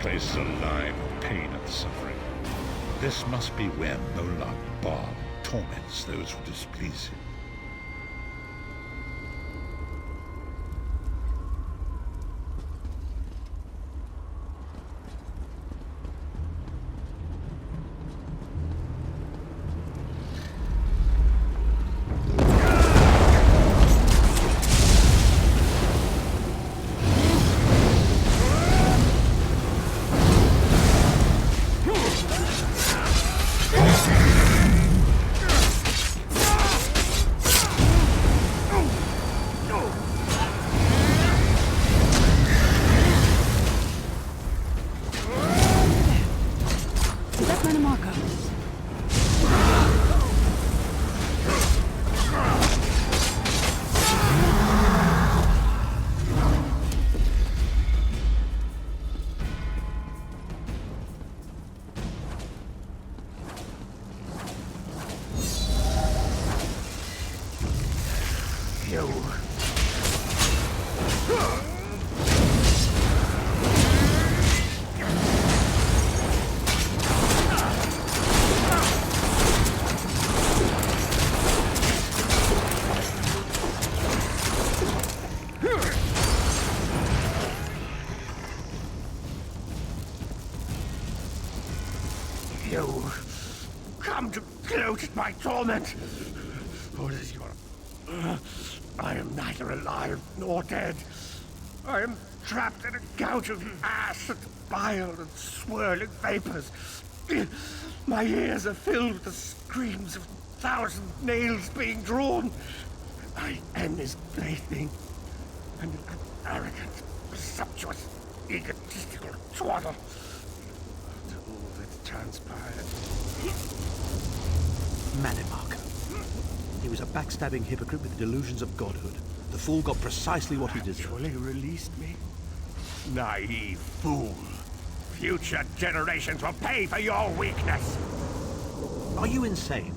place is alive with pain and suffering. This must be where Molag Bal torments those who displease him. You come to gloat at my torment. What is your... I am neither alive nor dead. I am trapped in a gout of ash and bile and swirling vapors. My ears are filled with the screams of 1,000 nails being drawn. My end is plaything, and an arrogant, presumptuous, egotistical twaddle. After all that transpired... Manimark. He was a backstabbing hypocrite with delusions of godhood. The fool got precisely what he deserved. Actually released me? Naive fool. Future generations will pay for your weakness. Are you insane?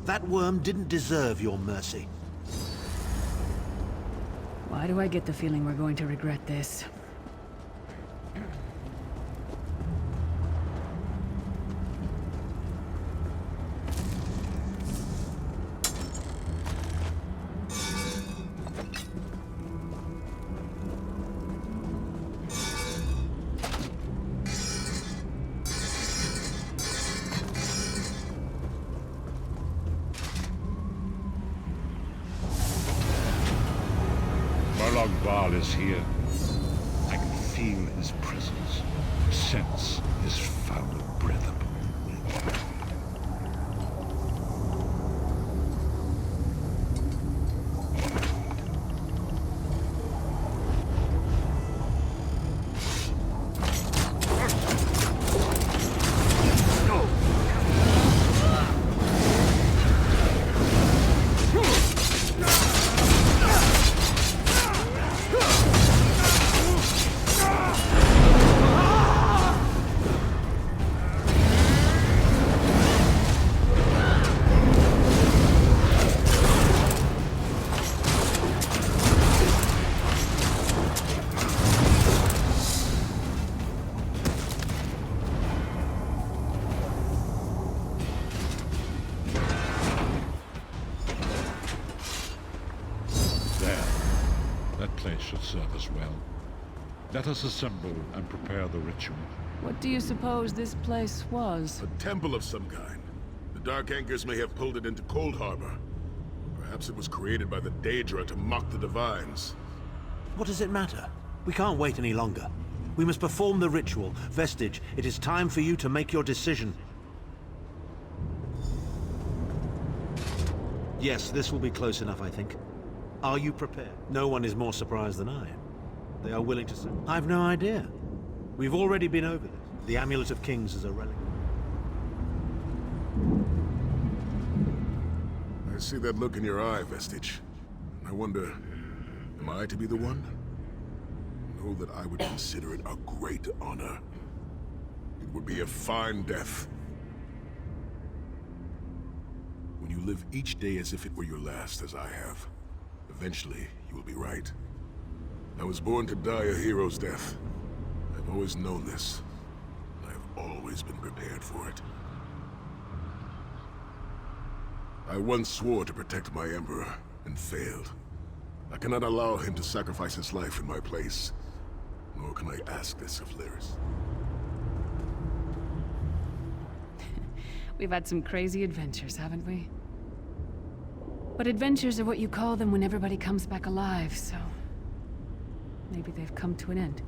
That worm didn't deserve your mercy. Why do I get the feeling we're going to regret this? Molag Bal is here. I can feel his presence, sense his foul breath upon me. That place should serve us well. Let us assemble and prepare the ritual. What do you suppose this place was? A temple of some kind. The Dark Anchors may have pulled it into Cold Harbor. Perhaps it was created by the Daedra to mock the Divines. What does it matter? We can't wait any longer. We must perform the ritual. Vestige, it is time for you to make your decision. Yes, this will be close enough, I think. Are you prepared? No one is more surprised than I am. They are willing to say... I've no idea. We've already been over this. The Amulet of Kings is a relic. I see that look in your eye, Vestige. I wonder, am I to be the one? Know that I would consider it a great honor. It would be a fine death. When you live each day as if it were your last, as I have, eventually you will be right. I was born to die a hero's death. I've always known this. always been prepared for it. I once swore to protect my Emperor, and failed. I cannot allow him to sacrifice his life in my place, nor can I ask this of Lyris. We've had some crazy adventures, haven't we? But adventures are what you call them when everybody comes back alive, so... maybe they've come to an end.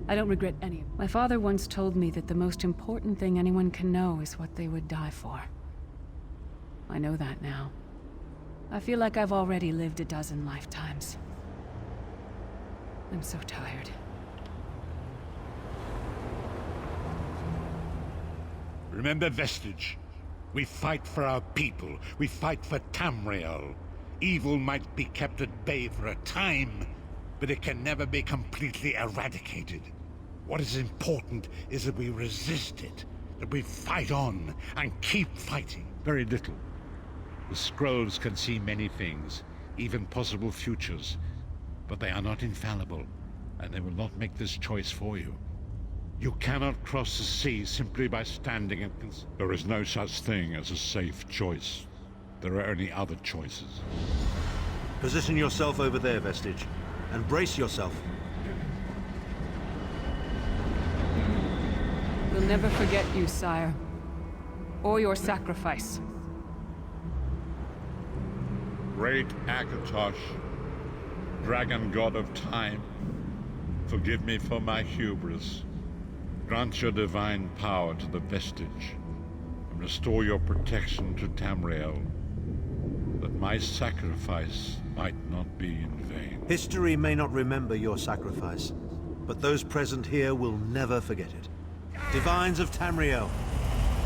I don't regret any of them. My father once told me that the most important thing anyone can know is what they would die for. I know that now. I feel like I've already lived a dozen lifetimes. I'm so tired. Remember, Vestige. We fight for our people. We fight for Tamriel. Evil might be kept at bay for a time, but it can never be completely eradicated. What is important is that we resist it, that we fight on and keep fighting. Very little. The scrolls can see many things, even possible futures, but they are not infallible, and they will not make this choice for you. You cannot cross the sea simply by standing and There is no such thing as a safe choice. There are only other choices. Position yourself over there, Vestige, and brace yourself. We'll never forget you, sire. Or your sacrifice. Great Akatosh, dragon god of time, forgive me for my hubris. Grant your divine power to the Vestige, and restore your protection to Tamriel, that my sacrifice might not be in vain. History may not remember your sacrifice, but those present here will never forget it. Divines of Tamriel,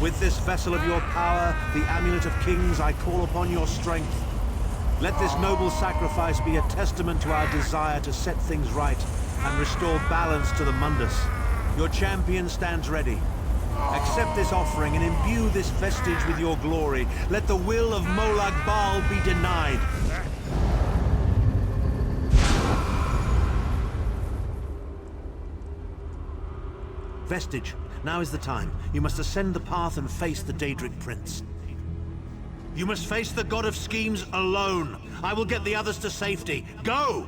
with this vessel of your power, the Amulet of Kings, I call upon your strength. Let this noble sacrifice be a testament to our desire to set things right and restore balance to the Mundus. Your champion stands ready. Accept this offering and imbue this vestige with your glory. Let the will of Molag Bal be denied. Vestige, now is the time. You must ascend the path and face the Daedric Prince. You must face the God of Schemes alone. I will get the others to safety. Go!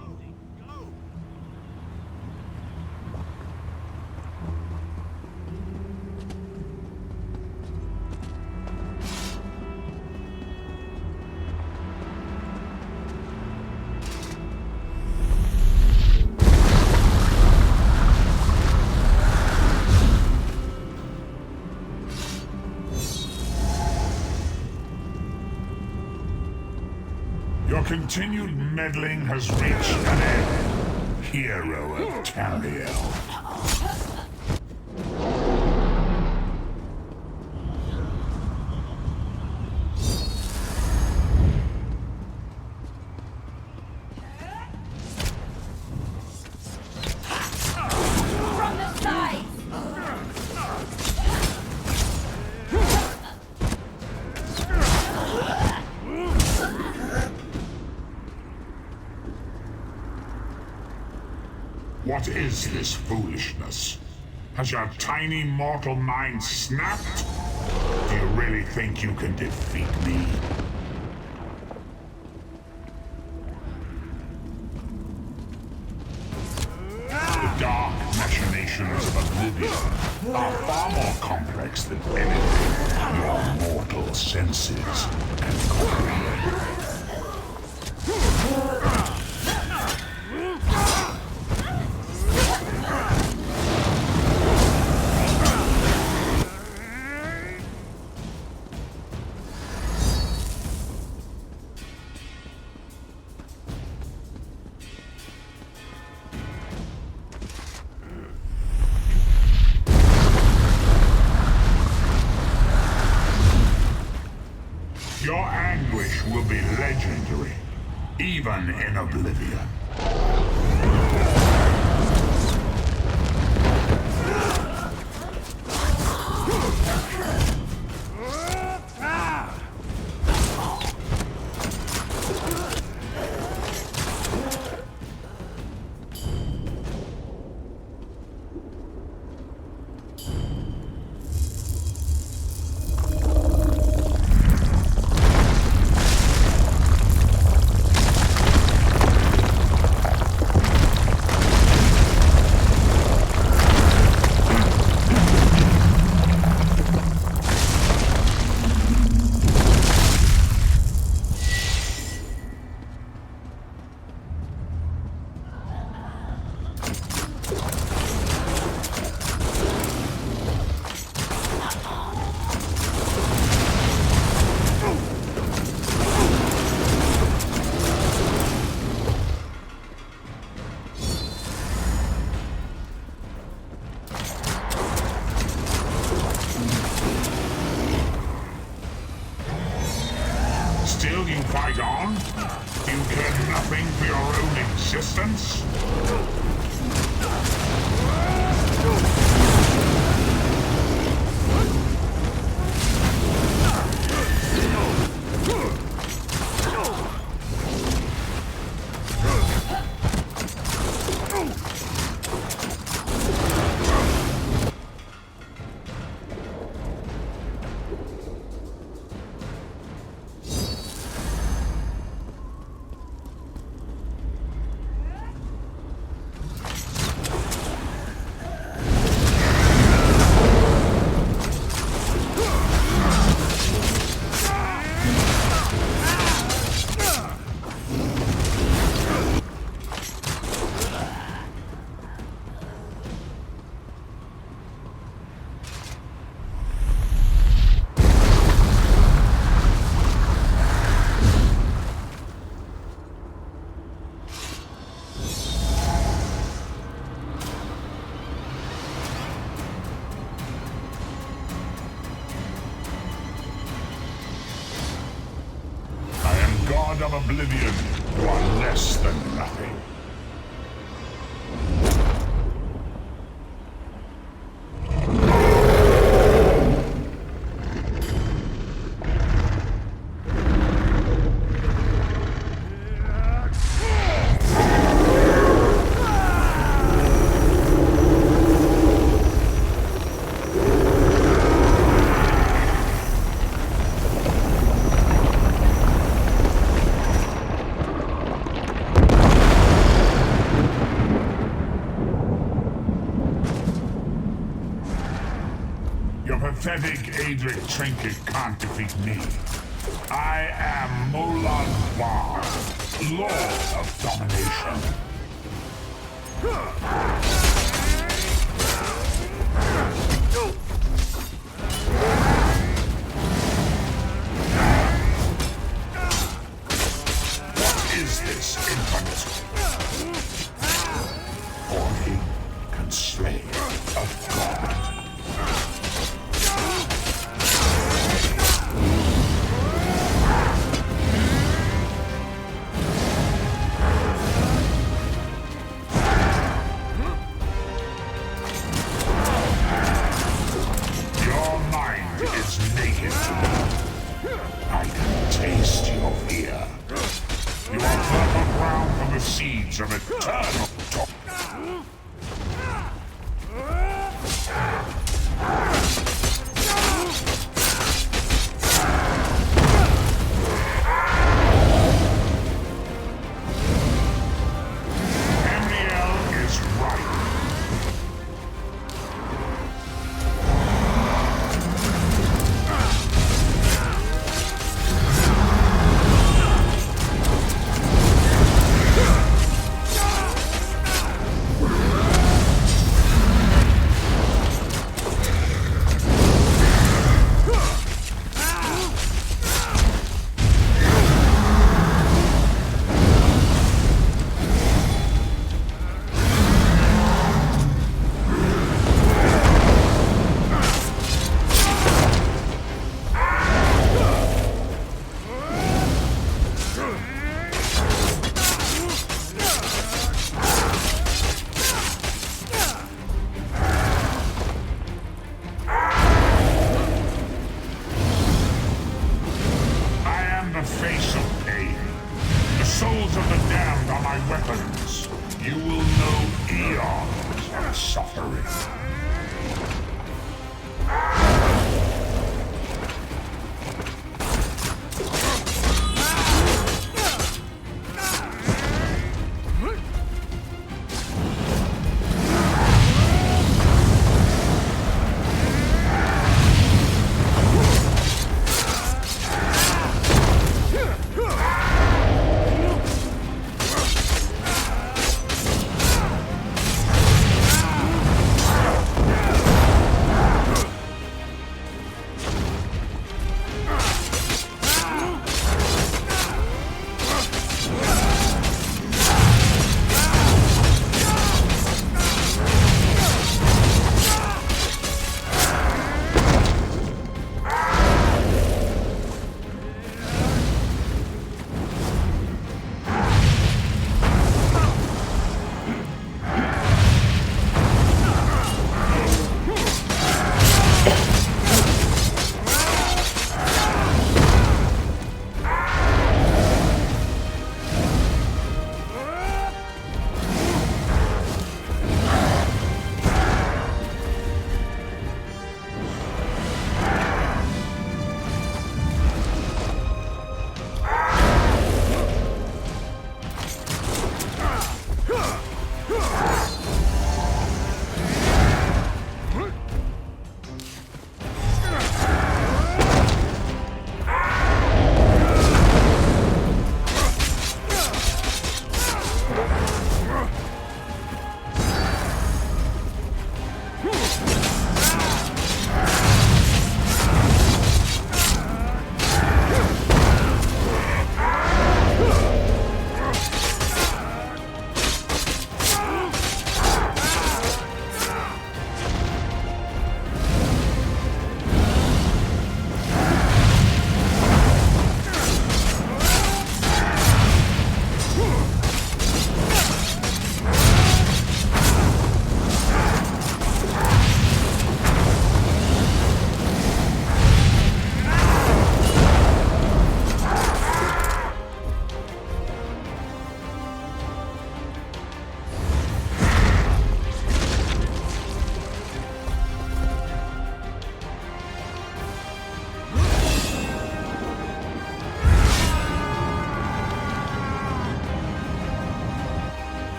Your continued meddling has reached an end, hero of Tamriel. From the side! What is this foolishness? Has your tiny mortal mind snapped? Do you really think you can defeat me? The dark machinations of Oblivion are far more complex than anything your mortal senses can comprehend. Your anguish will be legendary, even in Oblivion. fight on? You care nothing for your own existence? God of Oblivion, you are less than nothing. Your pathetic Adric trinket can't defeat me. I am Molag, Lord of Domination. What is this infant? Only can slay a god.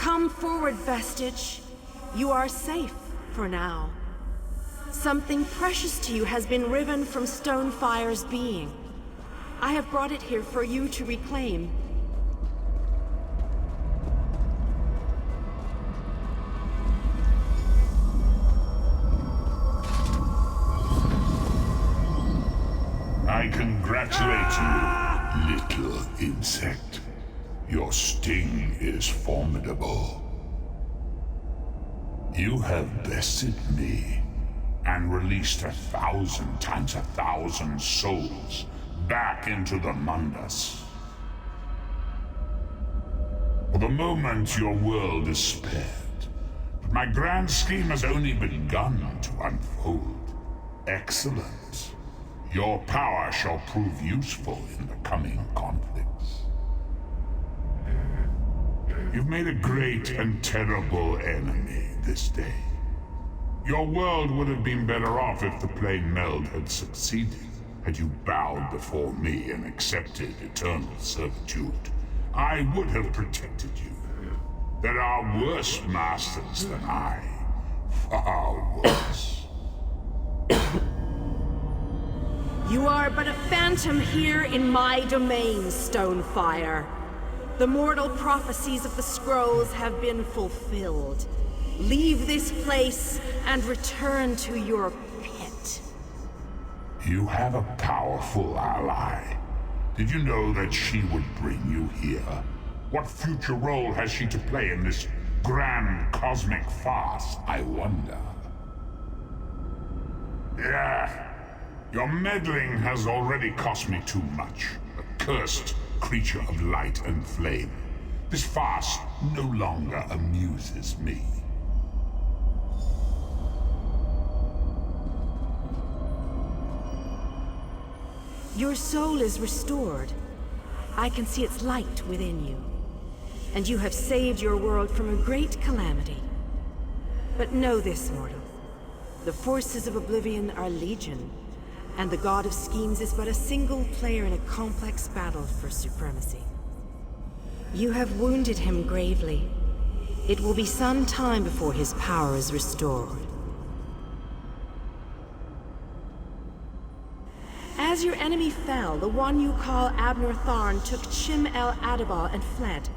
Come forward, Vestige. You are safe for now. Something precious to you has been riven from Stonefire's being. I have brought it here for you to reclaim. I congratulate you, little insect. Your sting is formidable. You have bested me and released 1,000 times 1,000 souls back into the Mundus. For the moment, your world is spared, but my grand scheme has only begun to unfold. Excellent. Your power shall prove useful in the coming conflicts. You've made a great and terrible enemy this day. Your world would have been better off if the plane meld had succeeded, had you bowed before me and accepted eternal servitude. I would have protected you. There are worse masters than I. Far worse. You are but a phantom here in my domain, Stonefire. The mortal prophecies of the scrolls have been fulfilled. Leave this place and return to your pit. You have a powerful ally. Did you know that she would bring you here? What future role has she to play in this grand cosmic farce, I wonder? Yeah. Your meddling has already cost me too much. A cursed creature of light and flame. This farce no longer amuses me. Your soul is restored. I can see its light within you. And you have saved your world from a great calamity. But know this, mortal. The forces of Oblivion are legion. And the God of Schemes is but a single player in a complex battle for supremacy. You have wounded him gravely. It will be some time before his power is restored. As your enemy fell, the one you call Abner Tharn took Chim El Adabal and fled.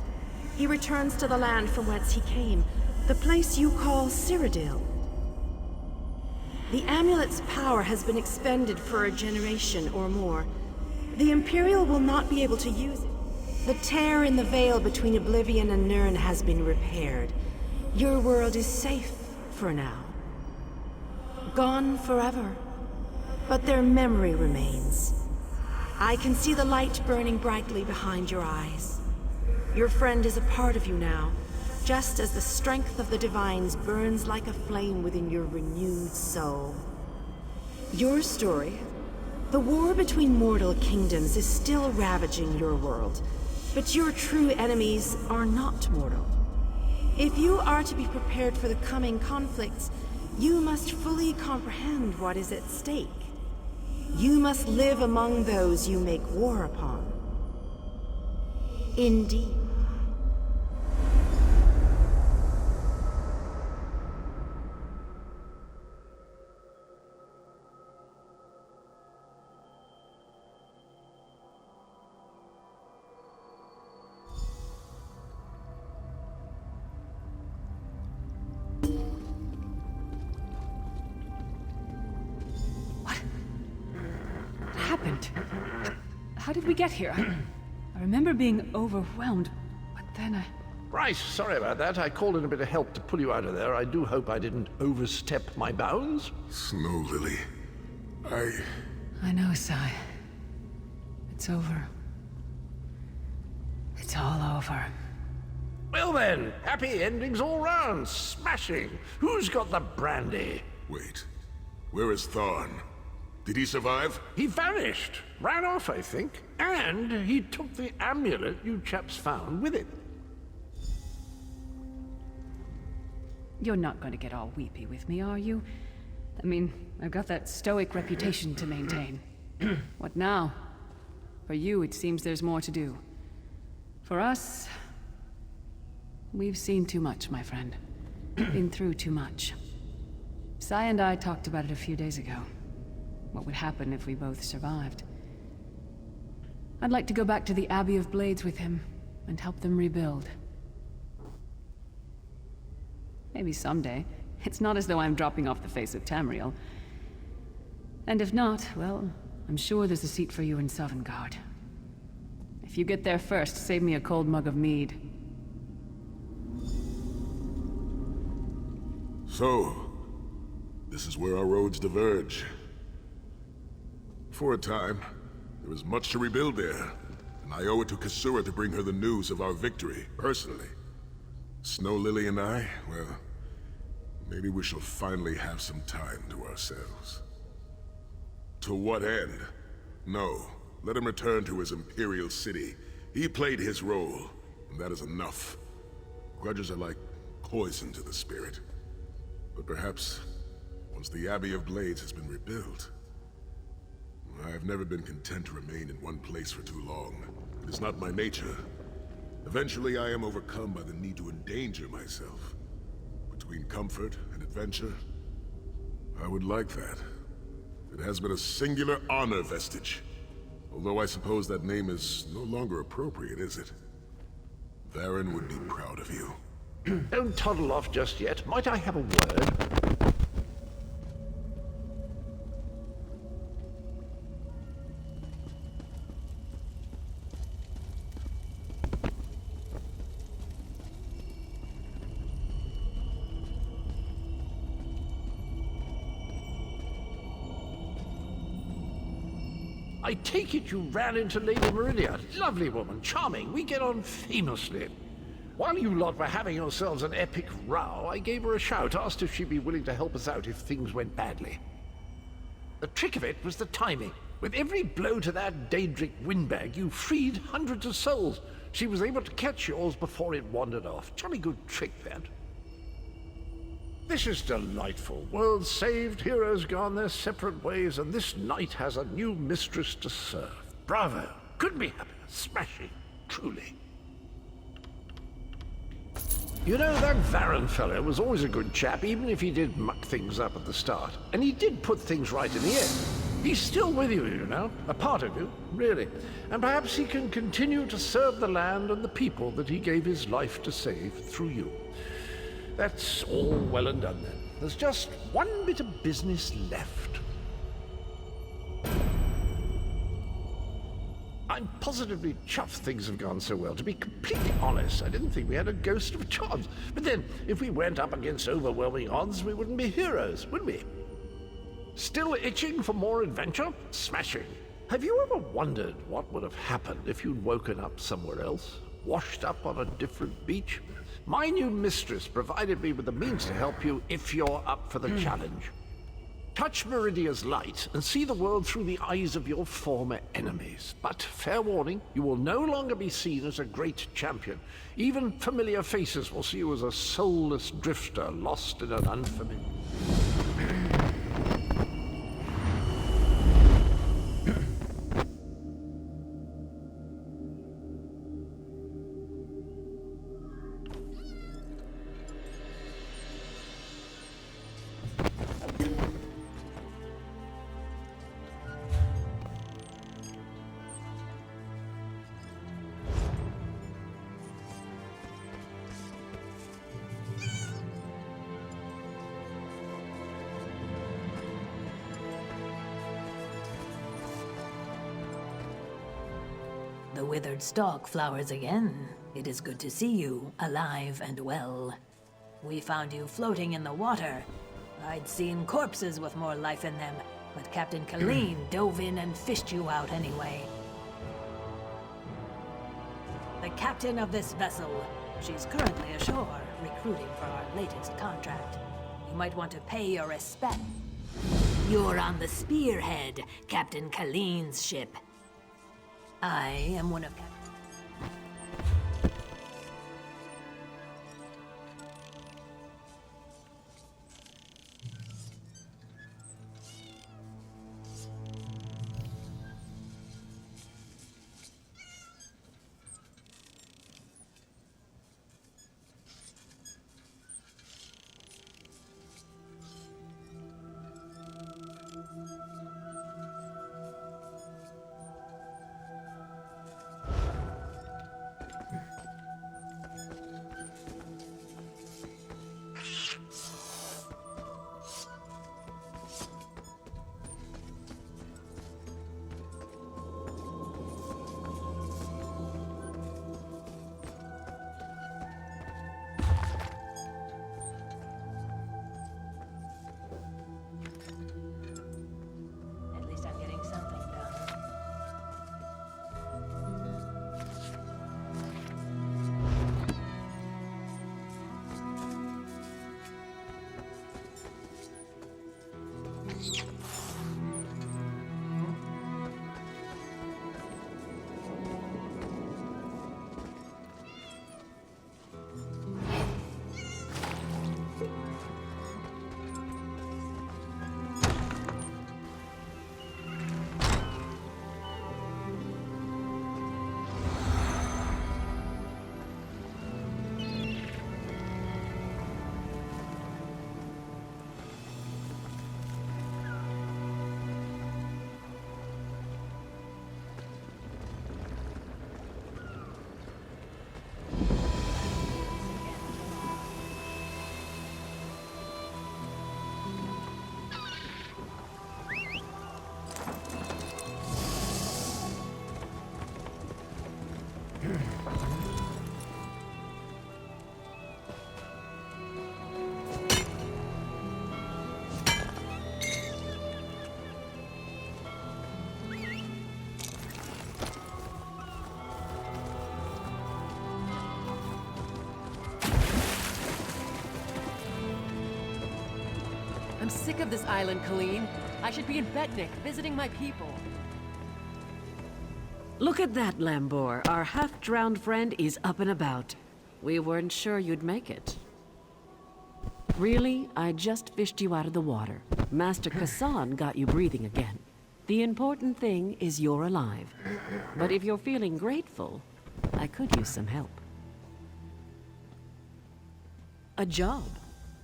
He returns to the land from whence he came, the place you call Cyrodiil. The amulet's power has been expended for a generation or more. The Imperial will not be able to use it. The tear in the veil between Oblivion and Nirn has been repaired. Your world is safe for now. Gone forever. But their memory remains. I can see the light burning brightly behind your eyes. Your friend is a part of you now, just as the strength of the Divines burns like a flame within your renewed soul. Your story, the war between mortal kingdoms, is still ravaging your world, but your true enemies are not mortal. If you are to be prepared for the coming conflicts, you must fully comprehend what is at stake. You must live among those you make war upon. Indeed. How did we get here? I remember being overwhelmed, but then I... Right, sorry about that. I called in a bit of help to pull you out of there. I do hope I didn't overstep my bounds. Snow Lily, I know, Sai. It's over. It's all over. Well then, happy endings all round. Smashing. Who's got the brandy? Wait. Where is Tharn? Did he survive? He vanished. Ran off, I think. And he took the amulet you chaps found with him. You're not going to get all weepy with me, are you? I mean, I've got that stoic reputation to maintain. What now? For you, it seems there's more to do. For us... We've seen too much, my friend. Been through too much. Sai and I talked about it a few days ago. What would happen if we both survived. I'd like to go back to the Abbey of Blades with him, and help them rebuild. Maybe someday. It's not as though I'm dropping off the face of Tamriel. And if not, well, I'm sure there's a seat for you in Sovngarde. If you get there first, save me a cold mug of mead. So, this is where our roads diverge. For a time, there was much to rebuild there, and I owe it to Kasura to bring her the news of our victory, personally. Snow Lily and I, well, maybe we shall finally have some time to ourselves. To what end? No, let him return to his Imperial city. He played his role, and that is enough. Grudges are like poison to the spirit. But perhaps, once the Abbey of Blades has been rebuilt, I have never been content to remain in one place for too long. It is not my nature. Eventually I am overcome by the need to endanger myself. Between comfort and adventure, I would like that. It has been a singular honor, Vestige. Although I suppose that name is no longer appropriate, is it? Varen would be proud of you. Don't toddle off just yet. Might I have a word? I take it you ran into Lady Meridia. Lovely woman, charming. We get on famously. While you lot were having yourselves an epic row, I gave her a shout, asked if she'd be willing to help us out if things went badly. The trick of it was the timing. With every blow to that Daedric windbag, you freed hundreds of souls. She was able to catch yours before it wandered off. Jolly good trick, that. This is delightful. Worlds saved, heroes gone their separate ways, and this knight has a new mistress to serve. Bravo. Couldn't be happier. Smashing. Truly. You know, that Varen fellow was always a good chap, even if he did muck things up at the start. And he did put things right in the end. He's still with you, you know. A part of you, really. And perhaps he can continue to serve the land and the people that he gave his life to save through you. That's all well and done then. There's just one bit of business left. I'm positively chuffed things have gone so well. To be completely honest, I didn't think we had a ghost of a chance. But then, if we went up against overwhelming odds, we wouldn't be heroes, would we? Still itching for more adventure? Smashing. Have you ever wondered what would have happened if you'd woken up somewhere else? Washed up on a different beach? My new mistress provided me with the means to help you if you're up for the challenge. Touch Meridia's light and see the world through the eyes of your former enemies. But, fair warning, you will no longer be seen as a great champion. Even familiar faces will see you as a soulless drifter lost in an unfamiliar... The withered stalk flowers again. It is good to see you, alive and well. We found you floating in the water. I'd seen corpses with more life in them, but Captain Colleen dove in and fished you out anyway. The captain of this vessel. She's currently ashore, recruiting for our latest contract. You might want to pay your respect. You're on the Spearhead, Captain Colleen's ship. I am one of I'm sick of this island, Colleen. I should be in Betnik, visiting my people. Look at that, Lambor. Our half-drowned friend is up and about. We weren't sure you'd make it. Really, I just fished you out of the water. Master Kassan got you breathing again. The important thing is you're alive. But if you're feeling grateful, I could use some help. A job.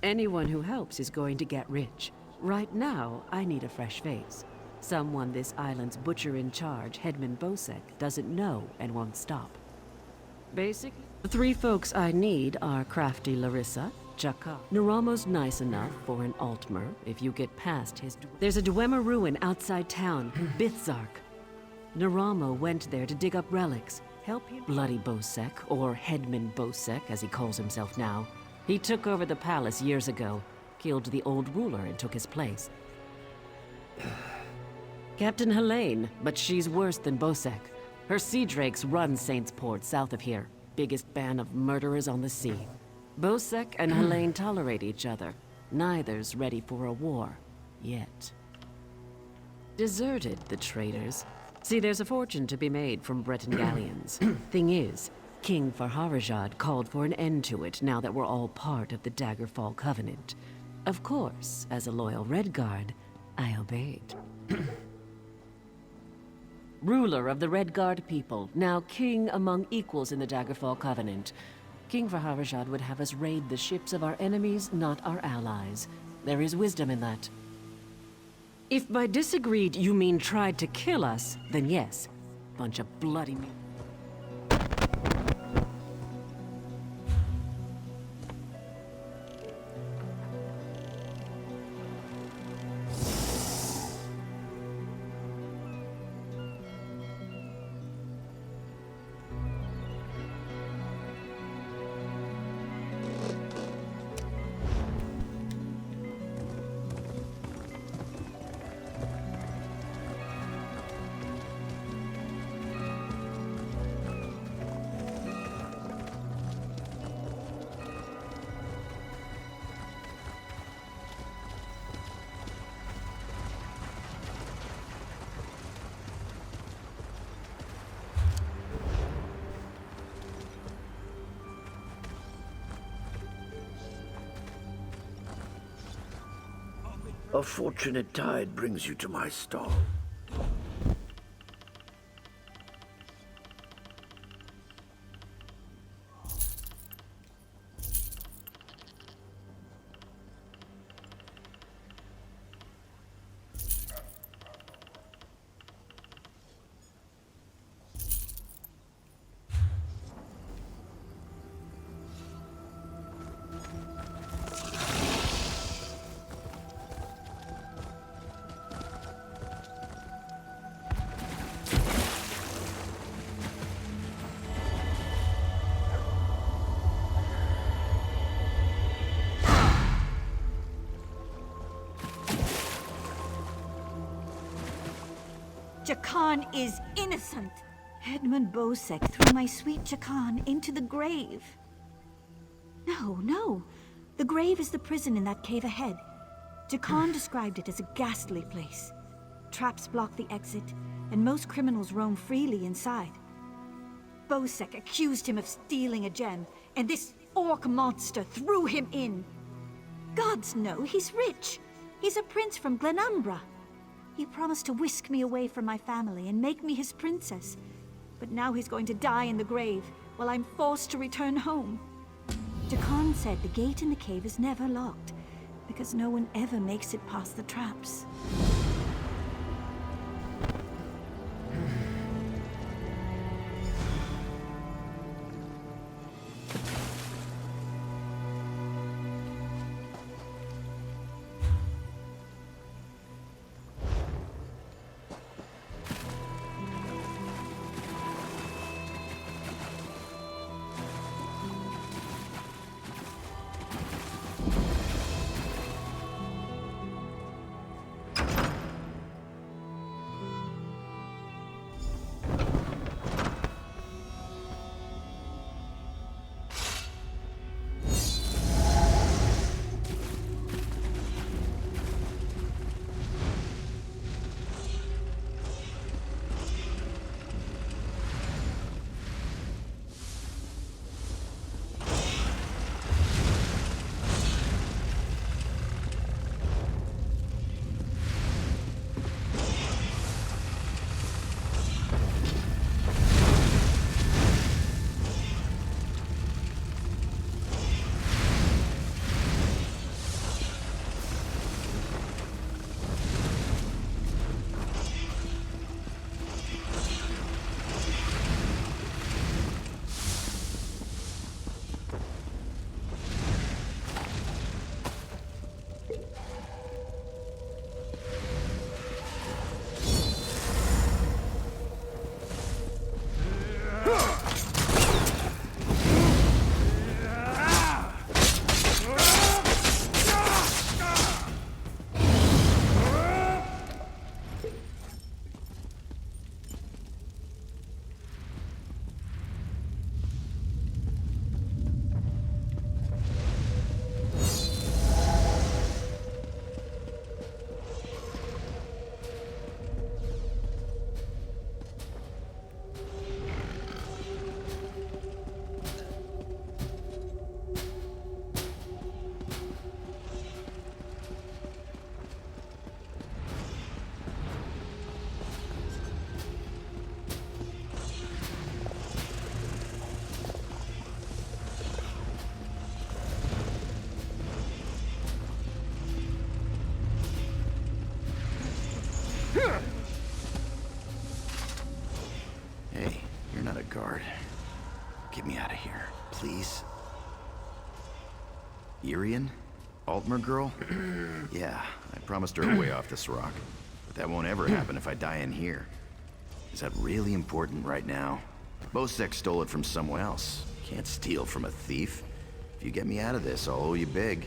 Anyone who helps is going to get rich. Right now, I need a fresh face. Someone this island's butcher-in-charge, Headman Bosek, doesn't know and won't stop. Basically, the three folks I need are crafty Larissa, Jakar. Naramo's nice enough for an Altmer if you get past his... There's a Dwemer ruin outside town, Bithzark. Naramo went there to dig up relics. Help him... Bloody Bosek, or Headman Bosek as he calls himself now. He took over the palace years ago, killed the old ruler and took his place. Captain Helene, but she's worse than Bosek. Her sea drakes run Saint's Port south of here. Biggest band of murderers on the sea. Bosek and Helene tolerate each other. Neither's ready for a war. Yet. Deserted, the traitors. See, there's a fortune to be made from Breton galleons. Thing is, King Farharajad called for an end to it now that we're all part of the Daggerfall Covenant. Of course, as a loyal Redguard, I obeyed. Ruler of the Redguard people, now king among equals in the Daggerfall Covenant. King Farharajad would have us raid the ships of our enemies, not our allies. There is wisdom in that. If by disagreed you mean tried to kill us, then yes. Bunch of bloody... A fortunate tide brings you to my stall. Jakan is innocent. Headman Bosek threw my sweet Jakan into the grave. No. The grave is the prison in that cave ahead. Jakan described it as a ghastly place. Traps block the exit, and most criminals roam freely inside. Bosek accused him of stealing a gem, and this orc monster threw him in. Gods know he's rich. He's a prince from Glenumbra. He promised to whisk me away from my family and make me his princess. But now he's going to die in the grave, while I'm forced to return home. Jakan said the gate in the cave is never locked, because no one ever makes it past the traps. Irian? Altmer girl? Yeah, I promised her a way off this rock. But that won't ever happen if I die in here. Is that really important right now? Bosek stole it from someone else. Can't steal from a thief. If you get me out of this, I'll owe you big.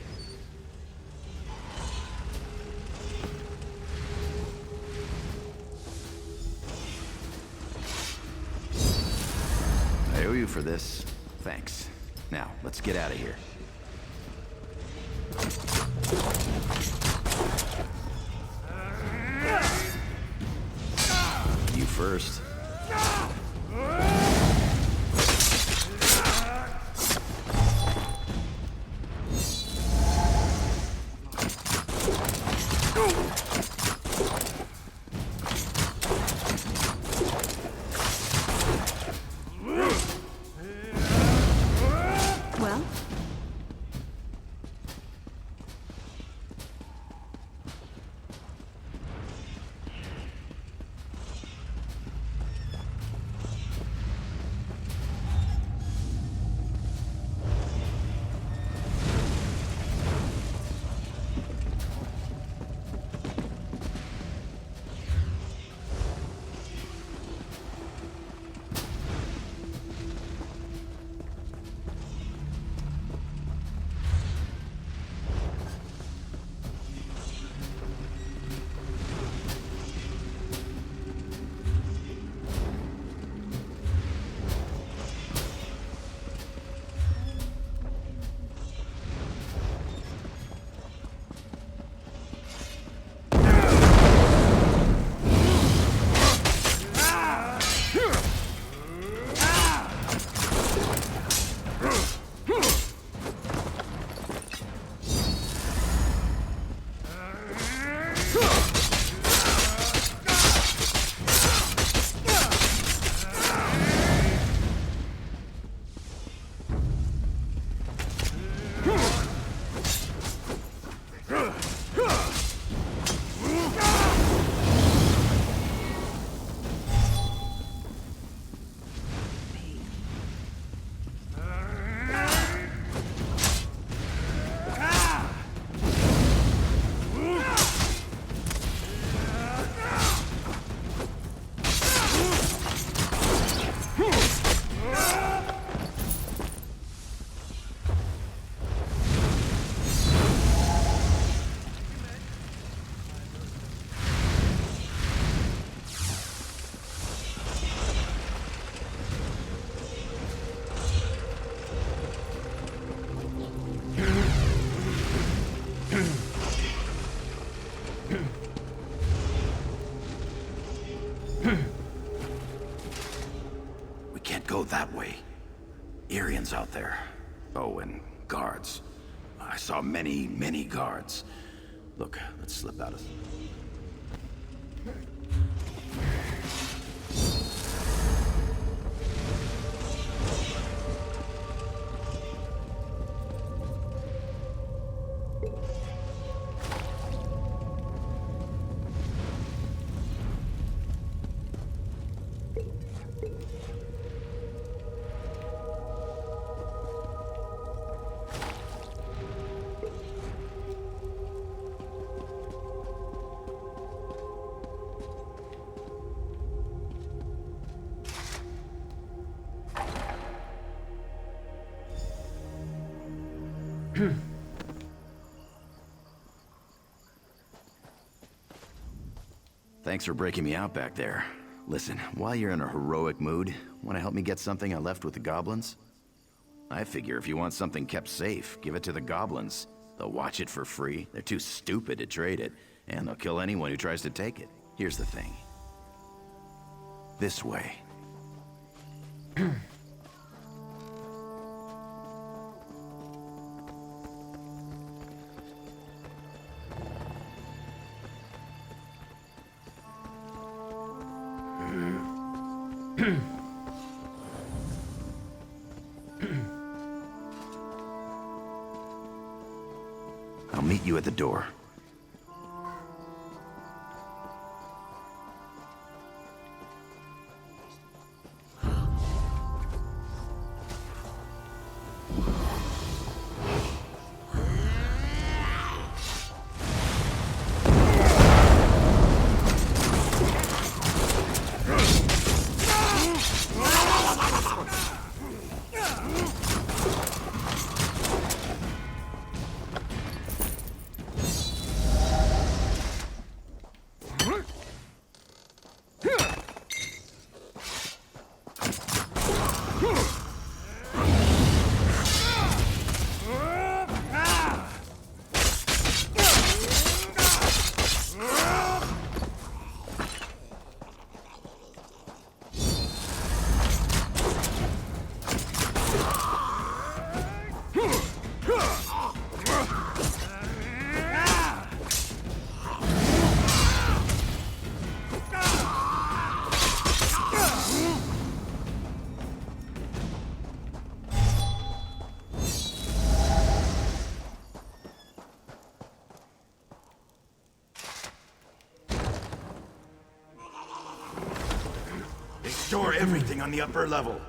I owe you for this. Thanks. Now, let's get out of here. You first. Well? We can't go that way. Irian's out there. Oh, and guards. I saw many, many guards. Look, let's slip out of... Thanks for breaking me out back there. Listen, while you're in a heroic mood, want to help me get something I left with the goblins? I figure if you want something kept safe, give it to the goblins. They'll watch it for free. They're too stupid to trade it, and they'll kill anyone who tries to take it. Here's the thing. This way. I'll meet you at the door. everything on the upper level.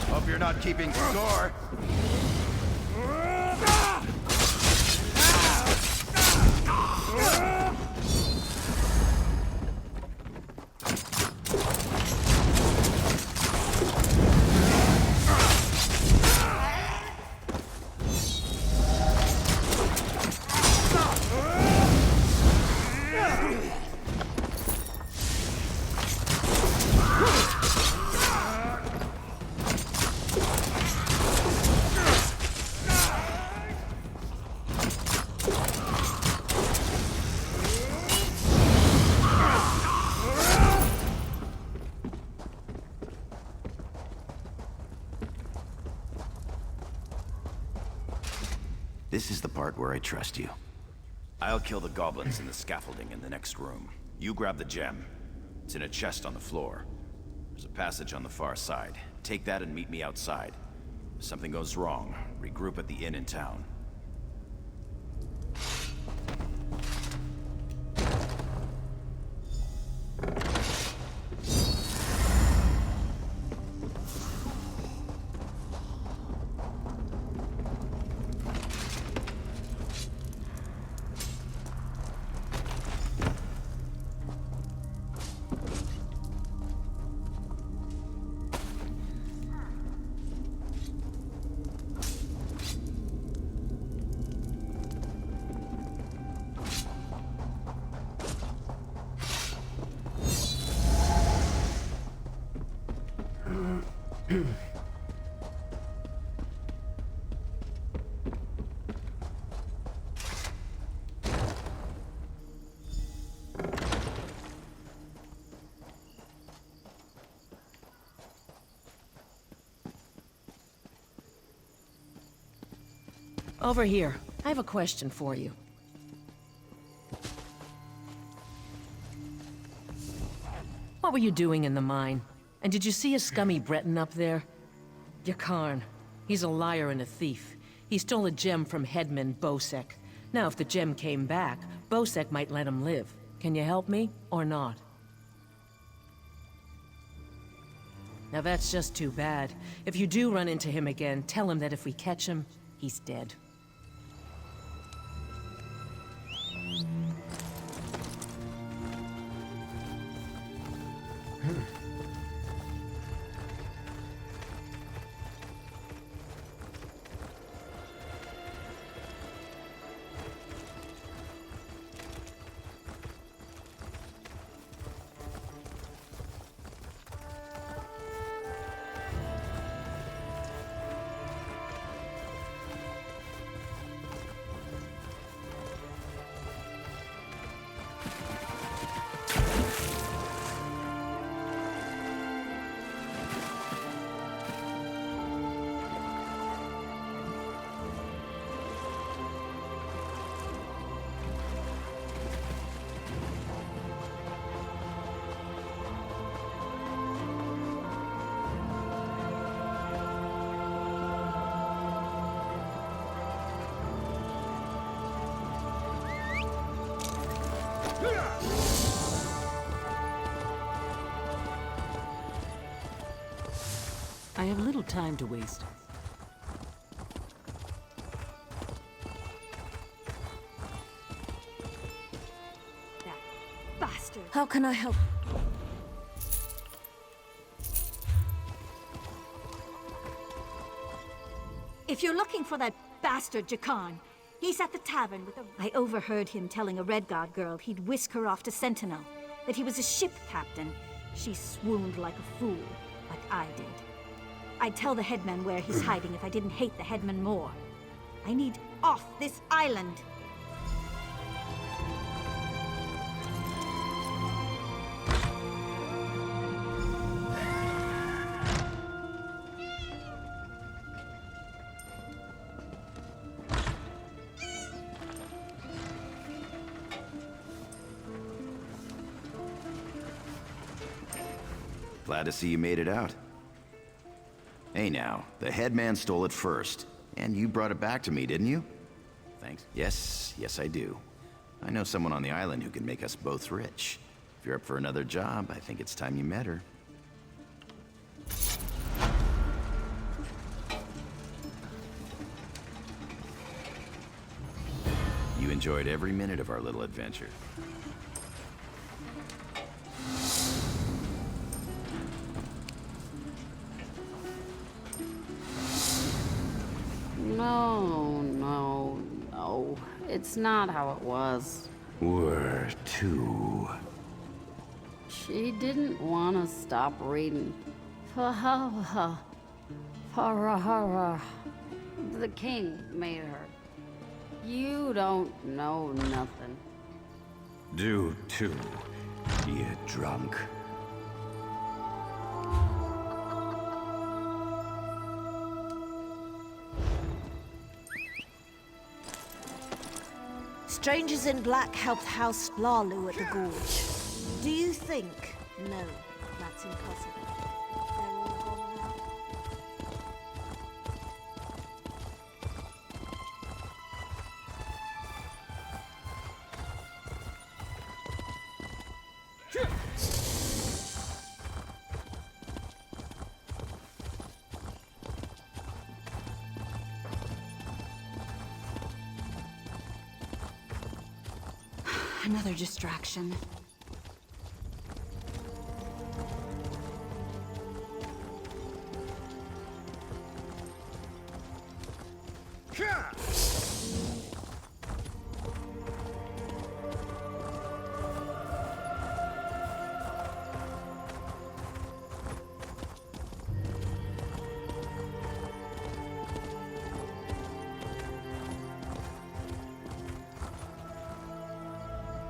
Hope you're not keeping score. This is the part where I trust you. I'll kill the goblins in the scaffolding in the next room. You grab the gem. It's in a chest on the floor. There's a passage on the far side. Take that and meet me outside. If something goes wrong, regroup at the inn in town. Over here. I have a question for you. What were you doing in the mine? And did you see a scummy Breton up there? Yakarn. He's a liar and a thief. He stole a gem from headman Bosek. Now, if the gem came back, Bosek might let him live. Can you help me, or not? Now that's just too bad. If you do run into him again, tell him that if we catch him, he's dead. I have little time to waste. That bastard. How can I help? If you're looking for that bastard Jakan, he's at the tavern with a... I overheard him telling a Red Guard girl he'd whisk her off to Sentinel, that he was a ship captain. She swooned like a fool, like I did. I'd tell the headman where he's hiding if I didn't hate the headman more. I need off this island. Glad to see you made it out. Hey now, the headman stole it first. And you brought it back to me, didn't you? Thanks. Yes, I do. I know someone on the island who can make us both rich. If you're up for another job, I think it's time you met her. You enjoyed every minute of our little adventure. No. It's not how it was. Where to? She didn't want to stop reading. The king made her. You don't know nothing. Do too, you drunk. Strangers in Black helped House Blalu at the Gorge. Do you think? No, that's impossible. They're all gone now. Another distraction.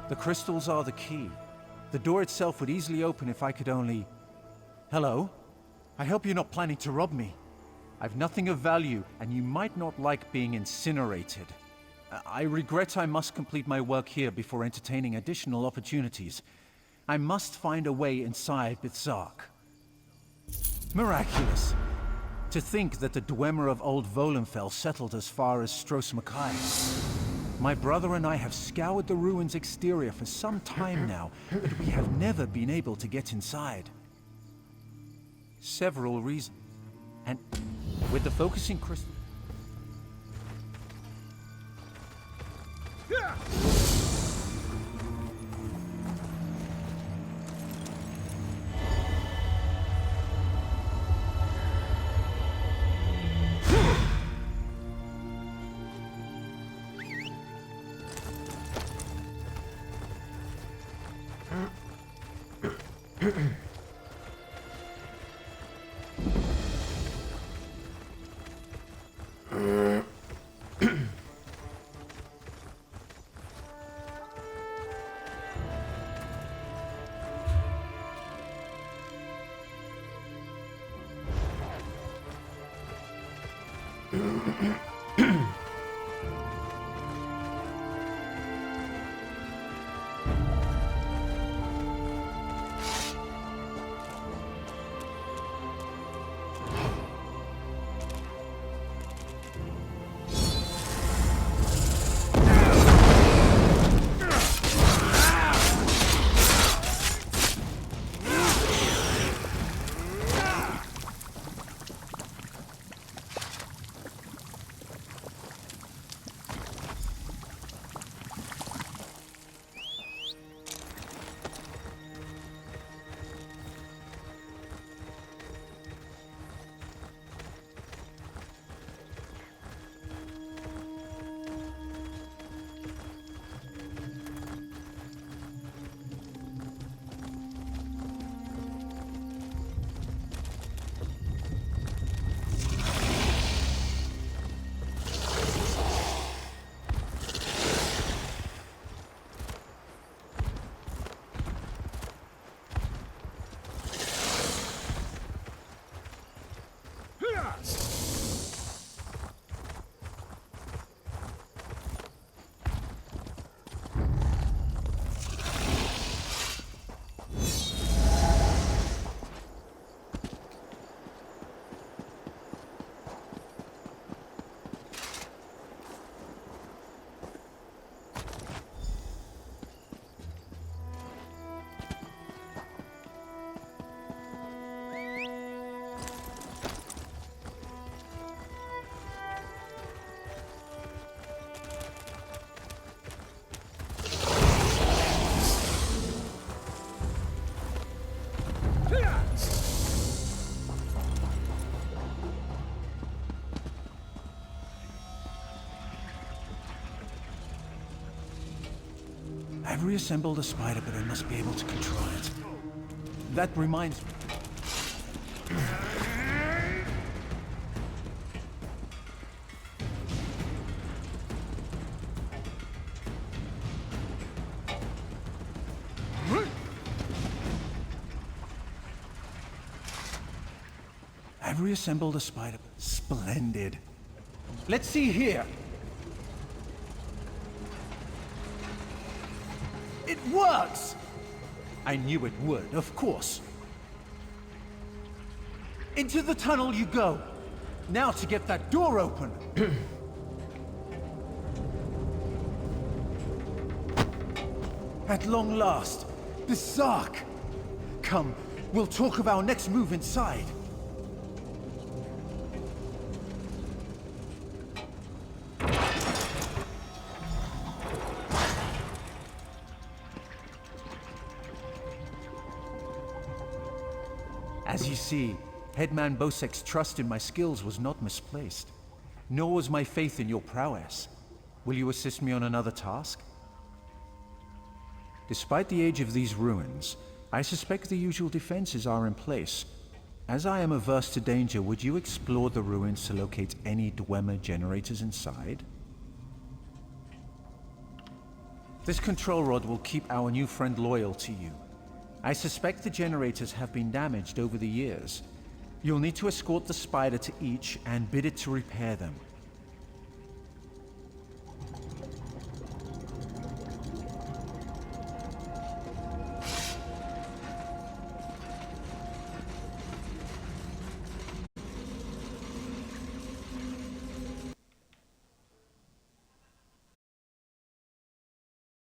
The crystals are the key. The door itself would easily open if I could only... Hello? I hope you're not planning to rob me. I've nothing of value, and you might not like being incinerated. I regret I must complete my work here before entertaining additional opportunities. I must find a way inside Bithzark. Miraculous! To think that the Dwemer of Old Volenfell settled as far as Stros Mackay. My brother and I have scoured the ruins' exterior for some time now, but we have never been able to get inside. Several reasons. And with the focusing crystal... I've reassembled a spider, but I must be able to control it. That reminds me. I've reassembled a spider. Splendid. Let's see here. It works! I knew it would, of course. Into the tunnel you go. Now to get that door open. At long last, the Zark. Come, we'll talk of our next move inside. As you see, Headman Bosek's trust in my skills was not misplaced, nor was my faith in your prowess. Will you assist me on another task? Despite the age of these ruins, I suspect the usual defenses are in place. As I am averse to danger, would you explore the ruins to locate any Dwemer generators inside? This control rod will keep our new friend loyal to you. I suspect the generators have been damaged over the years. You'll need to escort the spider to each and bid it to repair them.